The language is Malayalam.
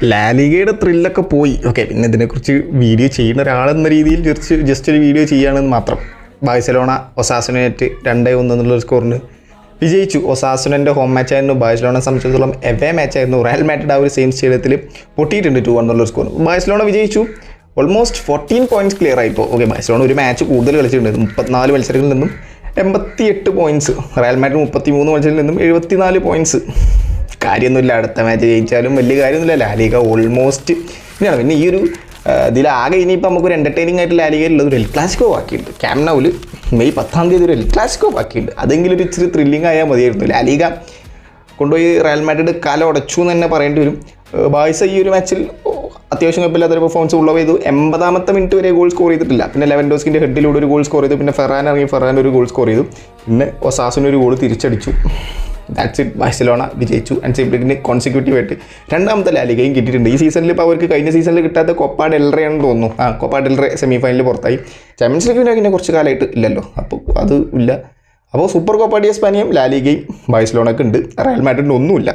ലാലിഗയുടെ ത്രില്ലൊക്കെ പോയി. ഓക്കെ, പിന്നെ ഇതിനെക്കുറിച്ച് വീഡിയോ ചെയ്യുന്ന ഒരാളെന്ന രീതിയിൽ ജസ്റ്റ് ഒരു വീഡിയോ ചെയ്യുകയാണെന്ന് മാത്രം. ബാഴ്സലോണ ഒസാസുനേറ്റ് 2-1 എന്നുള്ളൊരു സ്കോറിന് വിജയിച്ചു. ഒസാസുനൻ്റെ ഹോം മാച്ചായിരുന്നു. ബാഴ്സലോണയെ സംബന്ധിച്ചിടത്തോളം എവേ മാച്ചായിരുന്നു. റയൽ മാഡ്രിഡ് ആ ഒരു സെയിം സ്റ്റേഡിയത്തിൽ പൊട്ടിയിട്ടുണ്ട് 2-1 എന്നുള്ളൊരു സ്കോർ. ബാഴ്സലോണ വിജയിച്ചു. ഓൾമോസ്റ്റ് 14 പോയിൻറ്റ്സ് ക്ലിയർ ആയിപ്പോൾ. ഓക്കെ, ബാഴ്സലോണ ഒരു മാച്ച് കൂടുതൽ കളിച്ചിട്ടുണ്ട്. 34 മത്സരങ്ങളിൽ നിന്നും 88 പോയിൻറ്റ്സ്. റയൽ മാഡ്രിഡ് 33 മത്സരങ്ങളിൽ നിന്നും 74 പോയിൻറ്റ്സ്. കാര്യമൊന്നുമില്ല, അടുത്ത മാച്ച് ജയിച്ചാലും വലിയ കാര്യമൊന്നുമില്ല. ലാലിഗ ഓൾമോസ്റ്റ് ഇങ്ങനെയാണ്. പിന്നെ ഈ ഒരു ഇതിലാകെ ഇനിയിപ്പോൾ നമുക്കൊരു എൻ്റർടൈനിങ് ആയിട്ട് ലാലിഗയിലുള്ളത് ഒരു എൽ ക്ലാസിക്കോ ബാക്കിയുണ്ട്. ക്യാമ്പ് നൗവിൽ മെയ് 10 ഒരു എൽ ക്ലാസിക്കോ ബാക്കിയുണ്ട്. അതെങ്കിലും ഒരു ഇച്ചിരി ത്രില്ലിംഗ് ആയാൽ മതിയായിരുന്നു. ലാലിഗ കൊണ്ടുപോയി റയൽ മാഡ്രിഡ് കാല ഉടച്ചു എന്ന് തന്നെ പറയേണ്ടി വരും. ബാഴ്സ ഈ ഒരു മാച്ചിൽ അത്യാവശ്യം കുഴപ്പമില്ലാത്തൊരു പെർഫോമൻസ് ഉള്ള ചെയ്തു. 80ാമത്തെ മിനിറ്റ് വരെ ഗോൾ സ്കോർ ചെയ്തിട്ടില്ല. പിന്നെ ലെവൻഡോസ്കിൻ്റെ ഹെഡിലൂടെ ഒരു ഗോൾ സ്കോർ ചെയ്തു. പിന്നെ ഫെറാൻ ഇറങ്ങി, ഫെറാൻ ഒരു ഗോൾ സ്കോർ ചെയ്തു. പിന്നെ ഒസാസുന ഒരു ഗോൾ തിരിച്ചടിച്ചു. That's it. ബാഴ്സലോണ വിജയിച്ചു. ആൻഡ് സിംപ്ലിന് കോൺസിക്യൂട്ടീവ് ആയിട്ട് 2ാമത്തെ ലാലിഗയും കിട്ടിയിട്ടുണ്ട്. ഈ സീസണിൽ ഇപ്പോൾ അവർക്ക് കഴിഞ്ഞ സീസണിൽ കിട്ടാത്ത കോപ്പ ഡെൽ റേ ആണെന്ന് തോന്നുന്നു. കോപ്പ ഡെൽ റേ സെമി ഫൈനലിൽ പുറത്തായി. ചാമ്പ്യൻസ് ലീഗിന് പിന്നെ കുറച്ച് കാലമായിട്ട് ഇല്ലല്ലോ, അപ്പോൾ അത് ഇല്ല. അപ്പോൾ സൂപ്പർ കോപ്പ ഡി എസ്പാനിയും ലാലിഗയും ബാഴ്സലോണയ്ക്ക് ഉണ്ട്. റയൽ മാഡ്രിഡിന് ഒന്നുമില്ല.